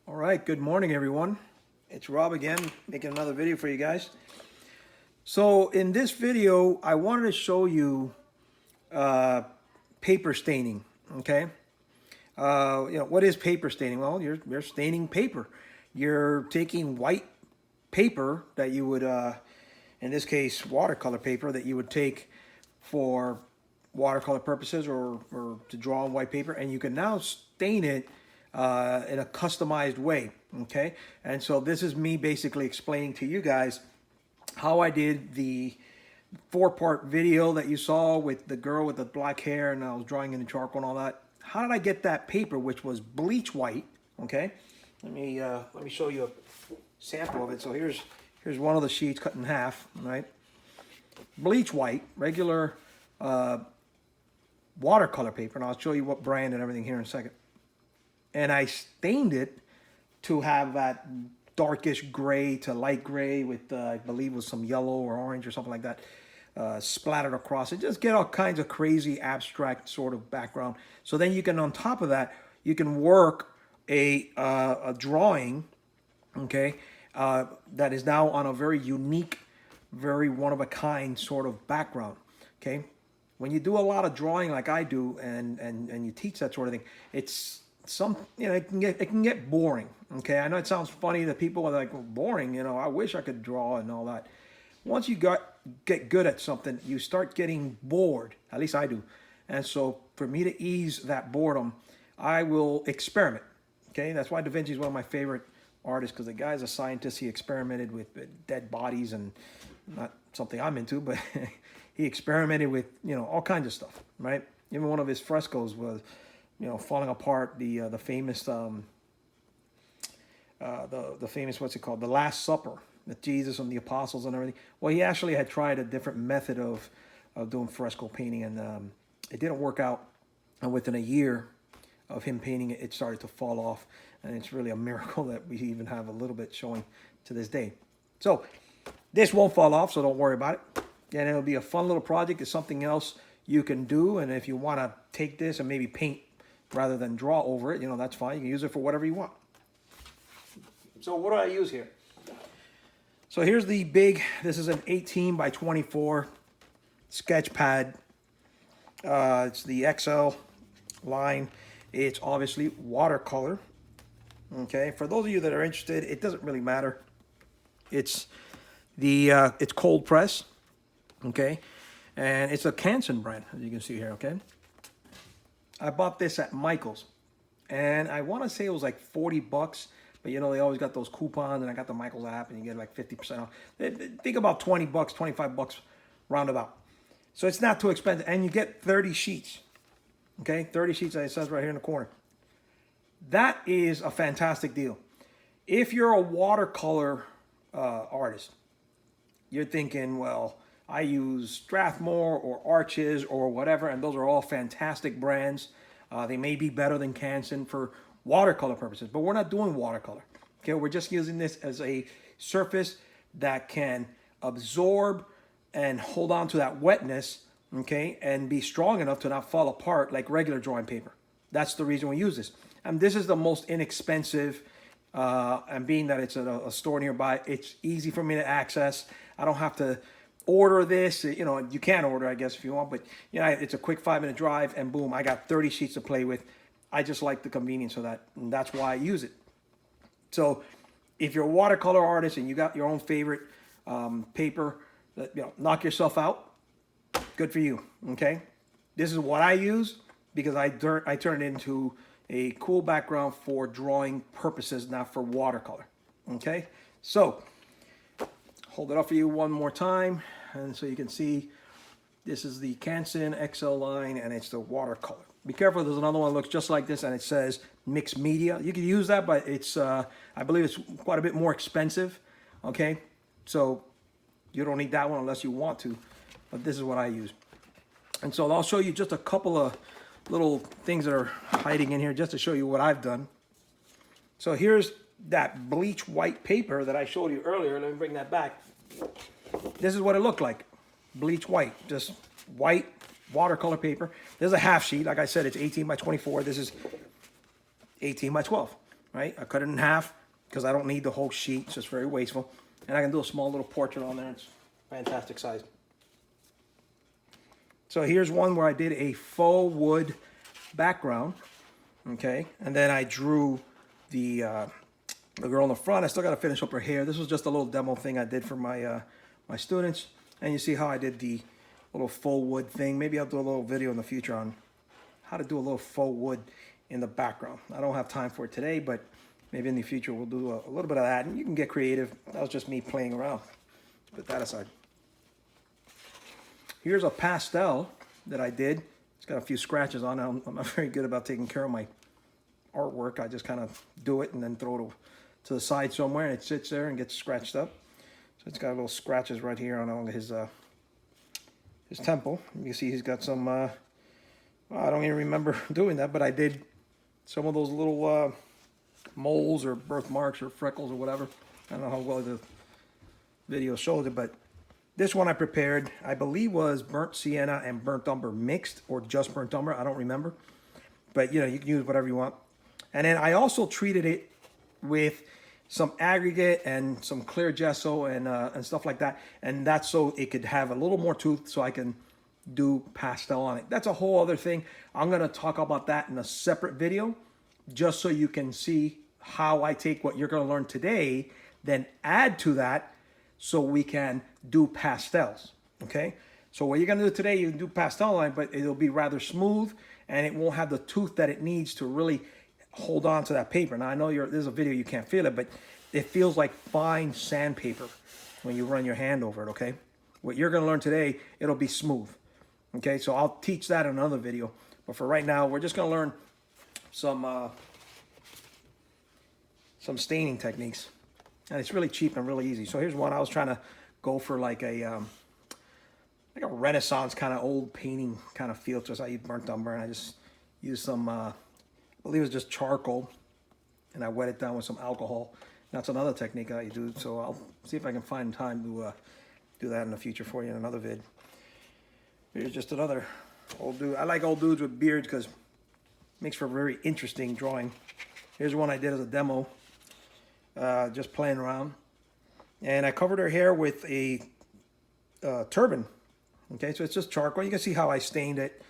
All right, good morning, everyone. It's Rob again, making another video for you guys. So in this video, I wanted to show you paper staining, okay? What is paper staining? Well, you're staining paper. You're taking white paper that you would, in this case, watercolor paper that you would take for watercolor purposes or to draw on white paper, and you can now stain it in a customized way, okay? And so this is me basically explaining to you guys how I did the four-part video that you saw with the girl with the black hair, and I was drawing in the charcoal and all that. How did I get that paper, which was bleach white? Okay, let me show you a sample of it. So here's one of the sheets cut in half, right? Bleach white, regular watercolor paper, and I'll show you what brand and everything here in a second. And I stained it to have that darkish gray to light gray with, I believe, was some yellow or orange or something like that, splattered across it. Just get all kinds of crazy abstract sort of background. So then you can, on top of that, you can work a drawing, okay, that is now on a very unique, very one-of-a-kind sort of background, okay? When you do a lot of drawing like I do and you teach that sort of thing, it's it can get boring. Okay, I know it sounds funny that people are like, well, boring. I wish I could draw and all that. Once you get good at something, you start getting bored. At least I do. And so for me to ease that boredom, I will experiment. Okay, that's why Da Vinci is one of my favorite artists, because the guy's a scientist. He experimented with dead bodies, and not something I'm into, but he experimented with all kinds of stuff. Right? Even one of his frescoes was falling apart. The famous the famous, what's it called, the Last Supper, with Jesus and the apostles and everything. Well, he actually had tried a different method of doing fresco painting, and it didn't work out. And within a year of him painting it, it started to fall off, and it's really a miracle that we even have a little bit showing to this day. So this won't fall off, so don't worry about it. And it'll be a fun little project. It's something else you can do, and if you want to take this and maybe paint rather than draw over it, that's fine. You can use it for whatever you want. So what do I use here? So here's the this is an 18 by 24 sketch pad. It's the XL line. It's obviously watercolor. Okay, for those of you that are interested, it doesn't really matter. It's it's cold press. Okay, and it's a Canson brand, as you can see here. Okay. I bought this at Michael's, and I want to say it was like 40 bucks, but they always got those coupons, and I got the Michael's app, and you get like 50% off. Think about 20 bucks, 25 bucks roundabout. So it's not too expensive, and you get 30 sheets, okay? 30 sheets, as it says right here in the corner. That is a fantastic deal. If you're a watercolor artist, you're thinking, well, I use Strathmore or Arches or whatever, and those are all fantastic brands. They may be better than Canson for watercolor purposes, but we're not doing watercolor. Okay, we're just using this as a surface that can absorb and hold on to that wetness, okay, and be strong enough to not fall apart like regular drawing paper. That's the reason we use this. And this is the most inexpensive, and being that it's at a store nearby, it's easy for me to access. I don't have to order this. You can order, I guess, if you want, but it's a quick 5-minute drive, and boom, I got 30 sheets to play with. I just like the convenience of that, and that's why I use it. So if you're a watercolor artist and you got your own favorite paper, knock yourself out. Good for you. Okay, this is what I use because I turn it into a cool background for drawing purposes, not for watercolor. Okay, so hold it up for you one more time, and so you can see this is the Canson XL line, and it's the watercolor. Be careful, there's another one that looks just like this, and it says mixed media. You can use that, but it's I believe it's quite a bit more expensive. Okay, so you don't need that one unless you want to, but this is what I use. And so I'll show you just a couple of little things that are hiding in here just to show you what I've done. So here's that bleach white paper that I showed you earlier. Let me bring that back. This is what it looked like. Bleach white, just white watercolor paper. There's a half sheet. Like I said, it's 18 by 24. This is 18 by 12. right? I cut it in half because I don't need the whole sheet. It's just very wasteful. And I can do a small little portrait on there. It's fantastic size. So here's one where I did a faux wood background, okay? And then I drew the girl in the front. I still got to finish up her hair. This was just a little demo thing I did for my my students. And you see how I did the little faux wood thing. Maybe I'll do a little video in the future on how to do a little faux wood in the background. I don't have time for it today, but maybe in the future we'll do a little bit of that. And you can get creative. That was just me playing around. Let's put that aside. Here's a pastel that I did. It's got a few scratches on it. I'm not very good about taking care of my artwork. I just kind of do it and then throw it to the side somewhere, and it sits there and gets scratched up. So it's got little scratches right here on his temple. You can see he's got some, well, I don't even remember doing that, but I did some of those little moles or birthmarks or freckles or whatever. I don't know how well the video shows it, but this one I prepared, I believe was burnt sienna and burnt umber mixed, or just burnt umber, I don't remember. But you know, you can use whatever you want. And then I also treated it with some aggregate and some clear gesso and stuff like that. And that's so it could have a little more tooth so I can do pastel on it. That's a whole other thing. I'm gonna talk about that in a separate video, just so you can see how I take what you're gonna learn today, then add to that so we can do pastels, okay? So what you're gonna do today, you can do pastel line, but it'll be rather smooth and it won't have the tooth that it needs to really hold on to that paper. Now I know there's a video you can't feel it, but it feels like fine sandpaper when you run your hand over it, okay? What you're gonna learn today, it'll be smooth, okay? So I'll teach that in another video. But for right now, we're just gonna learn some staining techniques. And it's really cheap and really easy. So here's one. I was trying to go for like a Renaissance kind of old painting kind of feel. So I used burnt umber and I just used some, I believe it was just charcoal. And I wet it down with some alcohol. That's another technique I do. So I'll see if I can find time to do that in the future for you in another vid. Here's just another old dude. I like old dudes with beards because it makes for a very interesting drawing. Here's one I did as a demo. Just playing around, and I covered her hair with a turban. Okay, so it's just charcoal. You can see how I stained it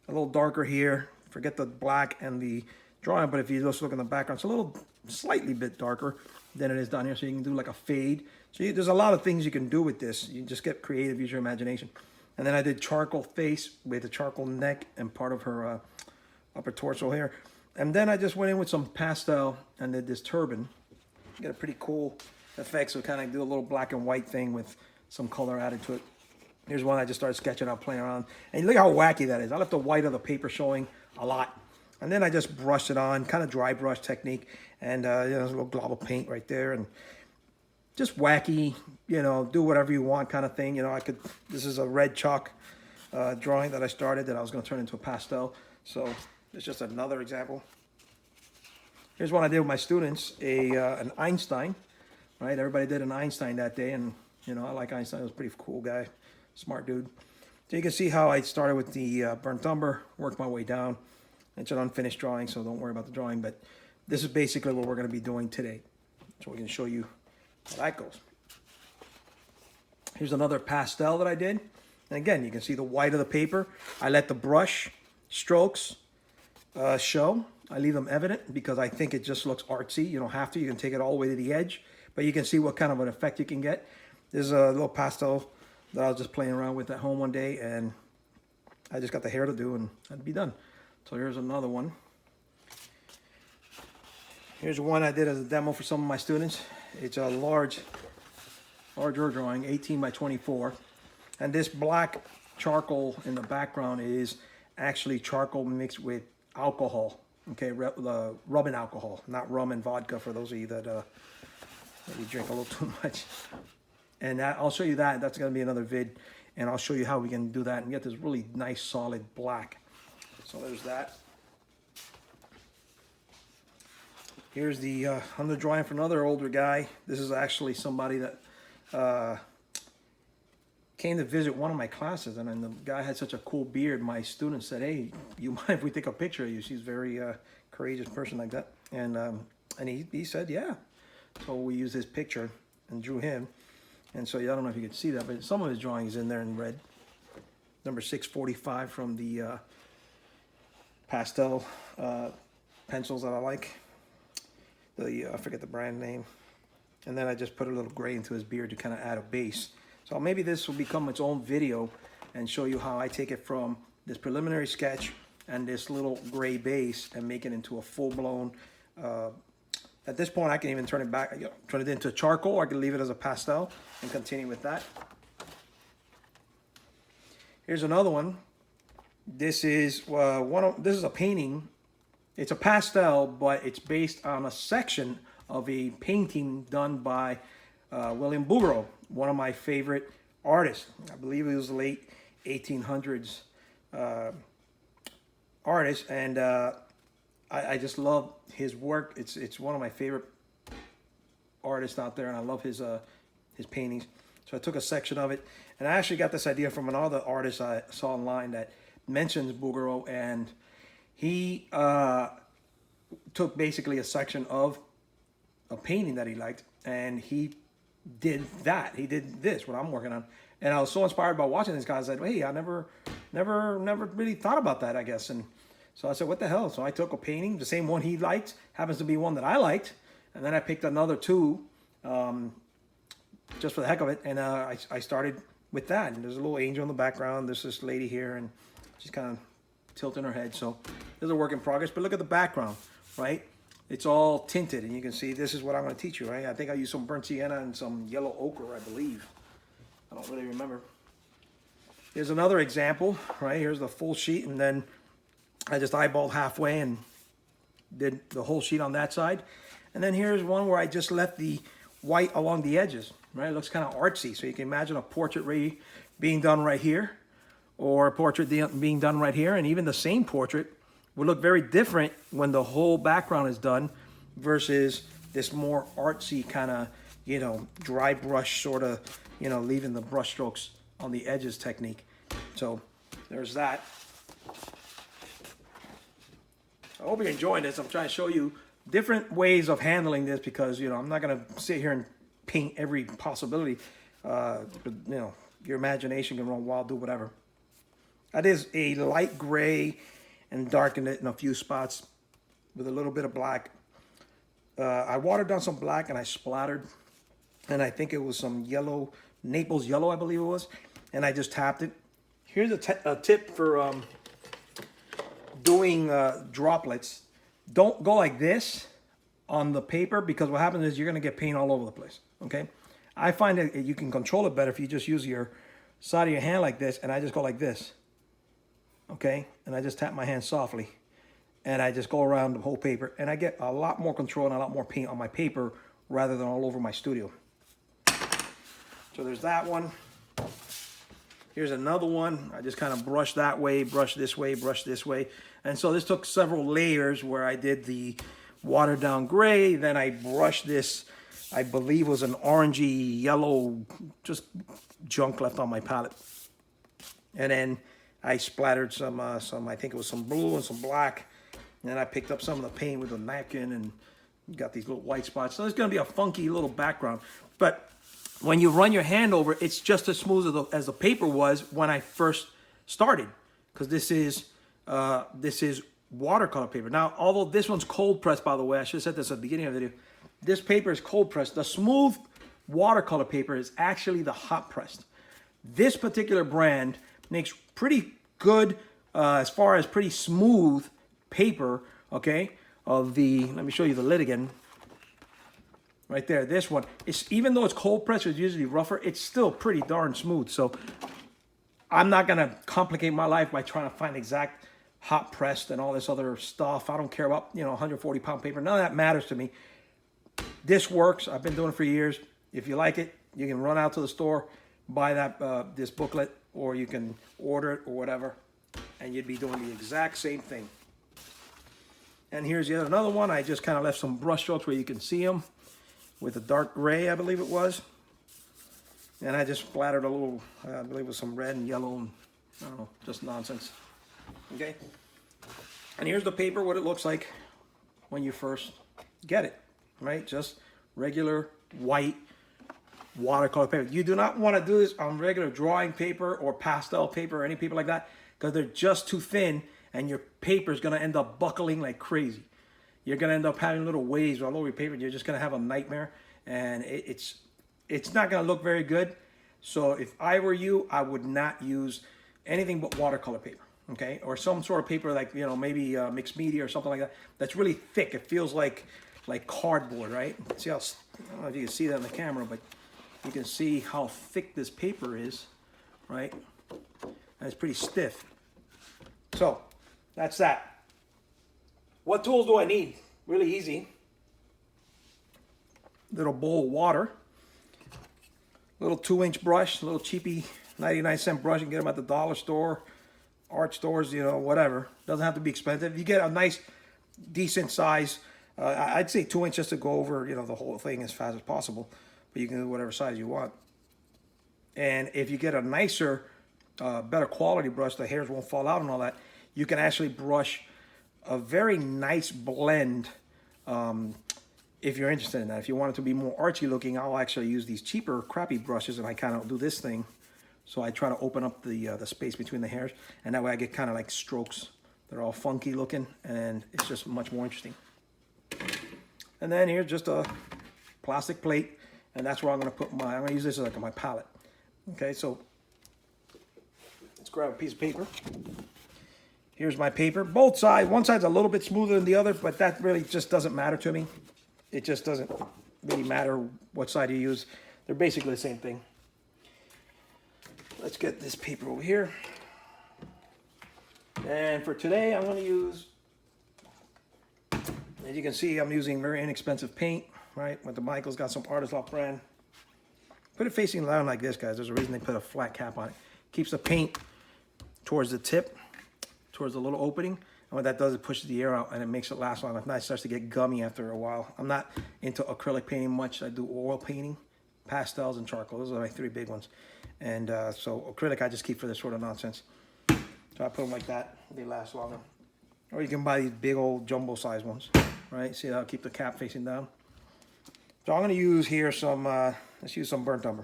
a little darker here. Forget the black and the drawing, but if you just look in the background, it's a little slightly bit darker than it is down here. So you can do like a fade. So there's a lot of things you can do with this. You just get creative, use your imagination. And then I did charcoal face with a charcoal neck and part of her upper torso hair. And then I just went in with some pastel and did this turban. Get a pretty cool effect, so kind of do a little black and white thing with some color added to it. Here's one I just started sketching out, playing around. And look how wacky that is. I left the white of the paper showing a lot. And then I just brushed it on, kind of dry brush technique. And you know, there's a little glob of paint right there. And just wacky, you know, do whatever you want kind of thing. You know, this is a red chalk drawing that I started that I was going to turn into a pastel. So it's just another example. Here's one I did with my students, an Einstein, right? Everybody did an Einstein that day, and you know, I like Einstein. He was a pretty cool guy, smart dude. So you can see how I started with the burnt umber, worked my way down. It's an unfinished drawing, so don't worry about the drawing, but this is basically what we're gonna be doing today. So we can show you how that goes. Here's another pastel that I did. And again, you can see the white of the paper. I let the brush strokes show. I leave them evident because I think it just looks artsy. You don't have to. You can take it all the way to the edge, but you can see what kind of an effect you can get. There's a little pastel that I was just playing around with at home one day, and I just got the hair to do, and I'd be done. So here's another one. Here's one I did as a demo for some of my students. It's a larger drawing, 18 by 24. And this black charcoal in the background is actually charcoal mixed with alcohol. Okay, rubbing alcohol, not rum and vodka for those of you that maybe drink a little too much. And I'll show you that. That's going to be another vid. And I'll show you how we can do that and get this really nice, solid black. So there's that. Here's the under drawing for another older guy. This is actually somebody that came to visit one of my classes, and then the guy had such a cool beard. My student said, "Hey, you mind if we take a picture of you?" She's a very courageous person like that. And And he said, yeah. So we used his picture and drew him. And so I don't know if you could see that, but some of his drawings in there in red. Number 645 from the pastel pencils that I like. I forget the brand name. And then I just put a little gray into his beard to kind of add a base. So maybe this will become its own video and show you how I take it from this preliminary sketch and this little gray base and make it into a full-blown, at this point I can even turn it back, turn it into charcoal. I can leave it as a pastel and continue with that. Here's another one. This is this is a painting. It's a pastel, but it's based on a section of a painting done by William Bouguereau, one of my favorite artists. I believe he was the late 1800s artist, and I just love his work. It's one of my favorite artists out there, and I love his paintings. So I took a section of it, and I actually got this idea from another artist I saw online that mentions Bouguereau, and he took basically a section of a painting that he liked, and he did that. He did this, what I'm working on. And I was so inspired by watching this guy. I said, hey, I never really thought about that, I guess. And so I said, what the hell? So I took a painting, the same one he liked, happens to be one that I liked. And then I picked another two, just for the heck of it. And I started with that. And there's a little angel in the background. There's this lady here, and she's kind of tilting her head. So there's a work in progress. But look at the background, right? It's all tinted, and you can see this is what I'm going to teach you, right? I think I used some burnt sienna and some yellow ochre, I believe. I don't really remember. Here's another example, right? Here's the full sheet, and then I just eyeballed halfway and did the whole sheet on that side. And then here's one where I just left the white along the edges, right? It looks kind of artsy, so you can imagine a portrait being done right here, or a portrait being done right here, and even the same portrait would look very different when the whole background is done versus this more artsy kind of, you know, dry brush sort of, you know, leaving the brush strokes on the edges technique. So there's that. I hope you're enjoying this. I'm trying to show you different ways of handling this because, you know, I'm not going to sit here and paint every possibility. You know, your imagination can run wild, do whatever. That is a light gray and darkened it in a few spots with a little bit of black. I watered down some black and I splattered, and I think it was some yellow, Naples yellow, I believe it was, and I just tapped it. Here's a tip for doing droplets. Don't go like this on the paper, because what happens is you're going to get paint all over the place, okay? I find that you can control it better if you just use your side of your hand like this, and I just go like this. Okay, and I just tap my hand softly, and I just go around the whole paper, and I get a lot more control and a lot more paint on my paper rather than all over my studio. So there's that one. Here's another one. I just kind of brush that way, brush this way, brush this way. And so this took several layers where I did the watered down gray, then I brushed this, I believe was an orangey yellow, just junk left on my palette. And then I splattered some, I think it was some blue and some black. And then I picked up some of the paint with a napkin and got these little white spots. So it's going to be a funky little background. But when you run your hand over, it's just as smooth as the paper was when I first started. Because this is watercolor paper. Now, although this one's cold pressed, by the way, I should have said this at the beginning of the video. This paper is cold pressed. The smooth watercolor paper is actually the hot pressed. This particular brand makes pretty good, as far as pretty smooth paper, okay, of the, let me show you the lid again. Right there, this one, even though it's cold pressed, it's usually rougher, it's still pretty darn smooth. So I'm not gonna complicate my life by trying to find exact hot pressed and all this other stuff. I don't care about, you know, 140 pound paper. None of that matters to me. This works. I've been doing it for years. If you like it, you can run out to the store, buy that this booklet, or you can order it or whatever, and you'd be doing the exact same thing. And here's yet another one. I just kind of left some brush strokes where you can see them with a dark gray, I believe it was. And I just splattered a little, I believe it was some red and yellow, and I don't know, just nonsense. Okay? And here's the paper, what it looks like when you first get it. right? Just regular white watercolor paper. You do not want to do this on regular drawing paper or pastel paper or any paper like that, because they're just too thin and your paper is going to end up buckling like crazy. You're going to end up having little waves all over your paper. You're just going to have a nightmare, and it's not going to look very good. So if I were you, I would not use anything but watercolor paper, okay? Or some sort of paper like, maybe mixed media or something like that. That's really thick. It feels like cardboard, right? See how, I don't know if you can see that on the camera, but you can see how thick this paper is, right? And it's pretty stiff. So that's that. What tools do I need? Really easy. Little bowl of water. Little 2-inch brush, a little cheapy 99-cent brush. You can get them at the dollar store, art stores, whatever. Doesn't have to be expensive. You get a nice, decent size. I'd say 2 inches to go over, the whole thing as fast as possible. But you can do whatever size you want. And if you get a nicer, better quality brush, the hairs won't fall out and all that. You can actually brush a very nice blend. If you're interested in that. If you want it to be more archy looking, I'll actually use these cheaper, crappy brushes, and I kind of do this thing. So I try to open up the space between the hairs, and that way I get kind of like strokes. They're all funky looking, and it's just much more interesting. And then here's just a plastic plate, and that's where I'm going to put I'm going to use this as like my palette. Okay, so let's grab a piece of paper. Here's my paper. Both sides, one side's a little bit smoother than the other, but that really just doesn't matter to me. It just doesn't really matter what side you use. They're basically the same thing. Let's get this paper over here. And for today, I'm going to use, as you can see, I'm using very inexpensive paint, right? With the Michael's got some Artist Loft brand. Put it facing down like this, guys. There's a reason they put a flat cap on it. Keeps the paint towards the tip, towards the little opening. And what that does, it pushes the air out and it makes it last long. If not, it starts to get gummy after a while. I'm not into acrylic painting much. I do oil painting, pastels, and charcoal. Those are my 3 big ones. And so acrylic I just keep for this sort of nonsense. So I put them like that. They last longer. Or you can buy these big old jumbo size ones, right? See how I keep the cap facing down? So I'm going to use here some, let's use some burnt umber.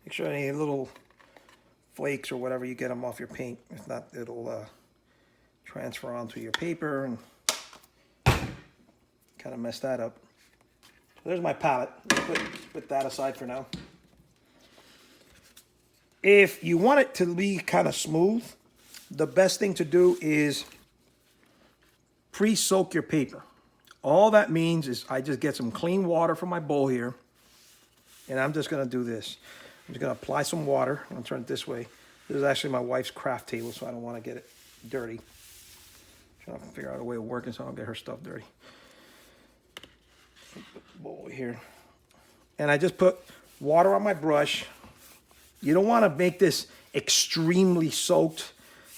Make sure any little flakes or whatever, you get them off your paint. If not, it'll transfer onto your paper and kind of mess that up. So there's my palette. Let's put that aside for now. If you want it to be kind of smooth, the best thing to do is pre-soak your paper. All that means is I just get some clean water from my bowl here, and I'm just going to do this. I'm just going to apply some water. I'm going to turn it this way. This is actually my wife's craft table, so I don't want to get it dirty. I'm trying to figure out a way of working so I don't get her stuff dirty. Put the bowl here. And I just put water on my brush. You don't want to make this extremely soaked.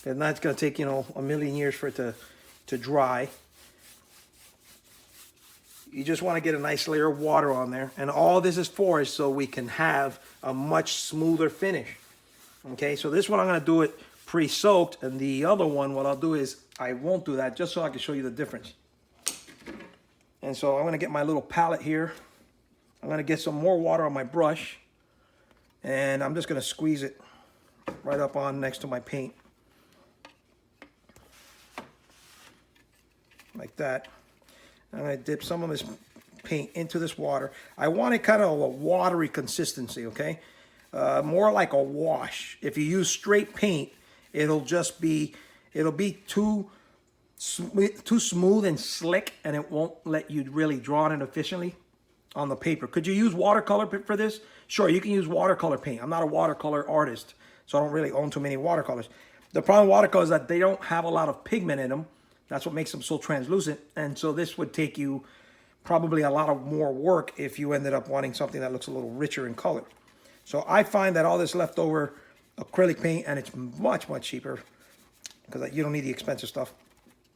And that's going to take, a million years for it to dry. You just want to get a nice layer of water on there. And all this is for is so we can have a much smoother finish. Okay, so this one I'm going to do it pre-soaked. And the other one, what I'll do is I won't do that just so I can show you the difference. And so I'm going to get my little palette here. I'm going to get some more water on my brush. And I'm just going to squeeze it right up on next to my paint. Like that. I'm going to dip some of this paint into this water. I want it kind of a watery consistency, okay? More like a wash. If you use straight paint, it'll be too smooth and slick, and it won't let you really draw on it efficiently on the paper. Could you use watercolor for this? Sure, you can use watercolor paint. I'm not a watercolor artist, so I don't really own too many watercolors. The problem with watercolors is that they don't have a lot of pigment in them. That's what makes them so translucent. And so this would take you probably a lot of more work if you ended up wanting something that looks a little richer in color. So I find that all this leftover acrylic paint, and it's much, much cheaper because you don't need the expensive stuff.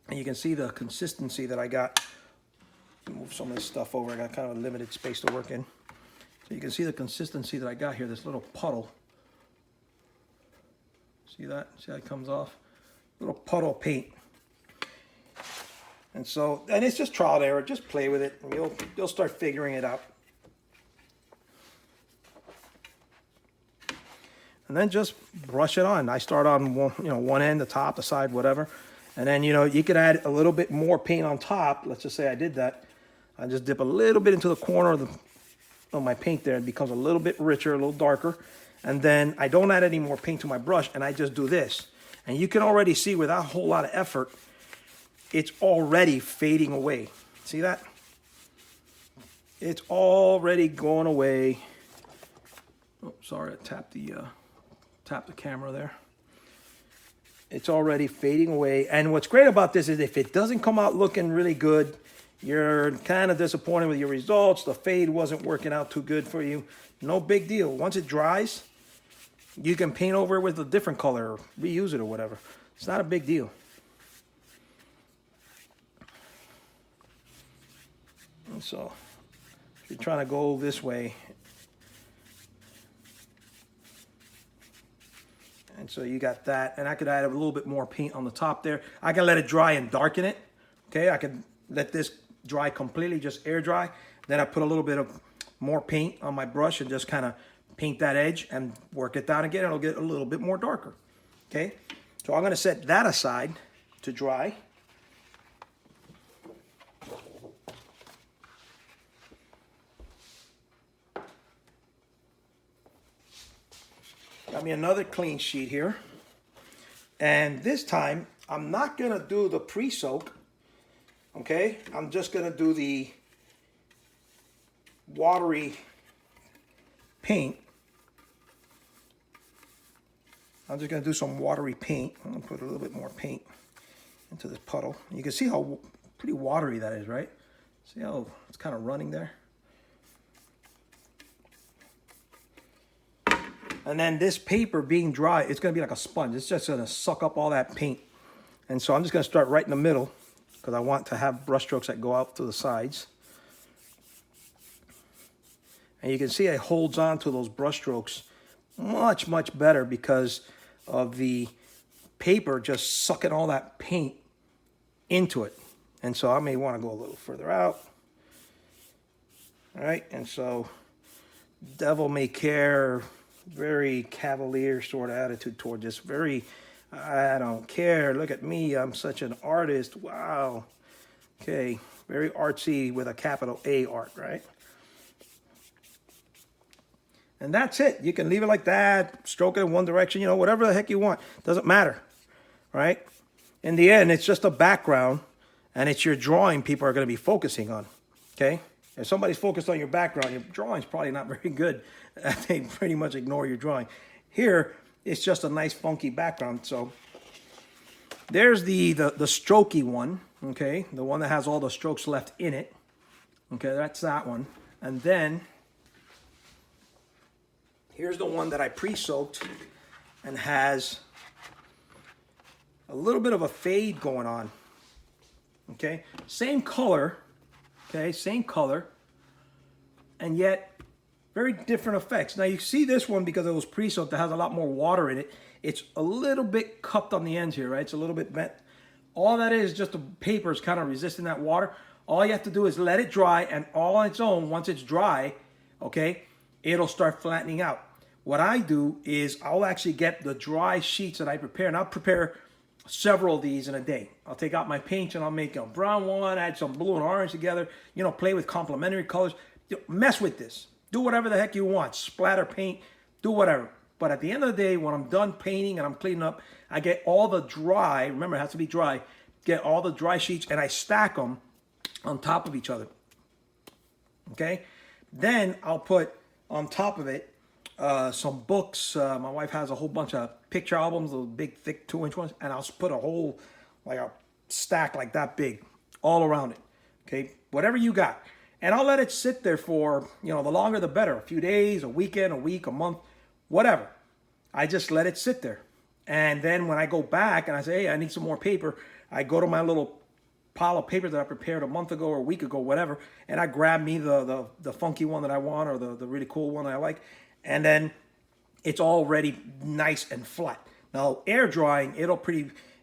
And you can see the consistency that I got. Move some of this stuff over. I got kind of a limited space to work in. So you can see the consistency that I got here, this little puddle. See that? See how it comes off? Little puddle of paint. And so, and it's just trial and error. Just play with it, and you'll start figuring it out. And then just brush it on. I start on one end, the top, the side, whatever. And then you could add a little bit more paint on top. Let's just say I did that. I just dip a little bit into the corner of my paint there. It becomes a little bit richer, a little darker. And then I don't add any more paint to my brush, and I just do this. And you can already see without a whole lot of effort, it's already fading away. See that? It's already going away. Oh, sorry, I tapped the camera there. It's already fading away. And what's great about this is if it doesn't come out looking really good, you're kind of disappointed with your results. The fade wasn't working out too good for you. No big deal. Once it dries, you can paint over it with a different color or reuse it or whatever. It's not a big deal. And so if you're trying to go this way, and so you got that, and I could add a little bit more paint on the top there. I can let it dry and darken it. Okay, I can let this dry completely, just air dry. Then I put a little bit of more paint on my brush and just kind of paint that edge and work it down again. It'll get a little bit more darker. Okay, so I'm going to set that aside to dry. Got me another clean sheet here. And this time, I'm not going to do the pre-soak. Okay, I'm just going to do the watery paint. I'm just going to do some watery paint. I'm going to put a little bit more paint into this puddle. You can see how pretty watery that is, right? See how it's kind of running there? And then this paper being dry, it's going to be like a sponge. It's just going to suck up all that paint. And so I'm just going to start right in the middle because I want to have brush strokes that go out to the sides. And you can see it holds on to those brush strokes much, much better because of the paper just sucking all that paint into it. And so I may want to go a little further out. All right, and so devil may care, very cavalier sort of attitude toward this. Very, I don't care. Look at me. I'm such an artist. Wow. Okay. Very artsy with a capital A art, right? And that's it. You can leave it like that. Stroke it in one direction. Whatever the heck you want. Doesn't matter, right? In the end, it's just a background, and it's your drawing people are going to be focusing on, okay? If somebody's focused on your background, your drawing's probably not very good. They pretty much ignore your drawing. Here, it's just a nice funky background. So there's the strokey one, okay? The one that has all the strokes left in it. Okay, that's that one. And then here's the one that I pre-soaked and has a little bit of a fade going on. Okay, same color. Okay, same color. And yet very different effects. Now you see this one because it was pre-soaked that has a lot more water in it. It's a little bit cupped on the ends here, right? It's a little bit bent. All that is just the paper is kind of resisting that water. All you have to do is let it dry, and all on its own, once it's dry, okay, it'll start flattening out. What I do is I'll actually get the dry sheets that I prepare, and I'll prepare several of these in a day. I'll take out my paints and I'll make a brown one, add some blue and orange together, play with complementary colors. Mess with this. Do whatever the heck you want. Splatter paint, do whatever. But at the end of the day, when I'm done painting and I'm cleaning up, I get all the dry, remember it has to be dry, get all the dry sheets and I stack them on top of each other. Okay? Then I'll put on top of it some books. My wife has a whole bunch of picture albums, those big, thick 2-inch ones, and I'll put a whole, like a stack like that big all around it. Okay? Whatever you got. And I'll let it sit there for, the longer the better. A few days, a weekend, a week, a month, whatever. I just let it sit there. And then when I go back and I say, hey, I need some more paper, I go to my little pile of paper that I prepared a month ago or a week ago, whatever, and I grab me the funky one that I want or the really cool one that I like, and then it's already nice and flat. Now, air drying,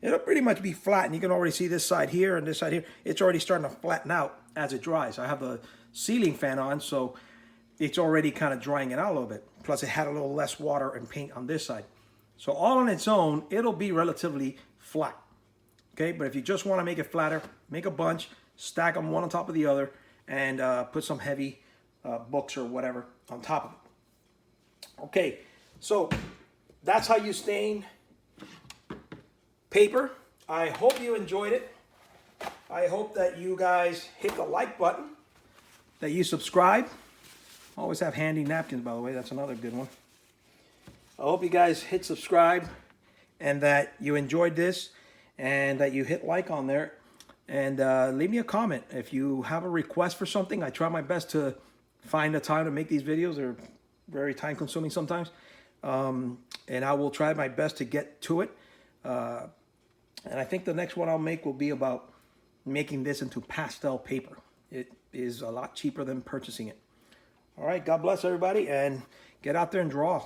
it'll pretty much be flat. And you can already see this side here and this side here. It's already starting to flatten out as it dries. I have the ceiling fan on, so it's already kind of drying it out a little bit. Plus it had a little less water and paint on this side. So all on its own, it'll be relatively flat. Okay, but if you just want to make it flatter, make a bunch, stack them one on top of the other, and put some heavy books or whatever on top of it. Okay, so that's how you stain paper. I hope you enjoyed it. I hope that you guys hit the like button, that you subscribe. Always have handy napkins, by the way. That's another good one. I hope you guys hit subscribe and that you enjoyed this and that you hit like on there. And leave me a comment. If you have a request for something, I try my best to find the time to make these videos. They're very time consuming sometimes. And I will try my best to get to it. And I think the next one I'll make will be about making this into pastel paper. It is a lot cheaper than purchasing it. All right, God bless everybody, and get out there and draw.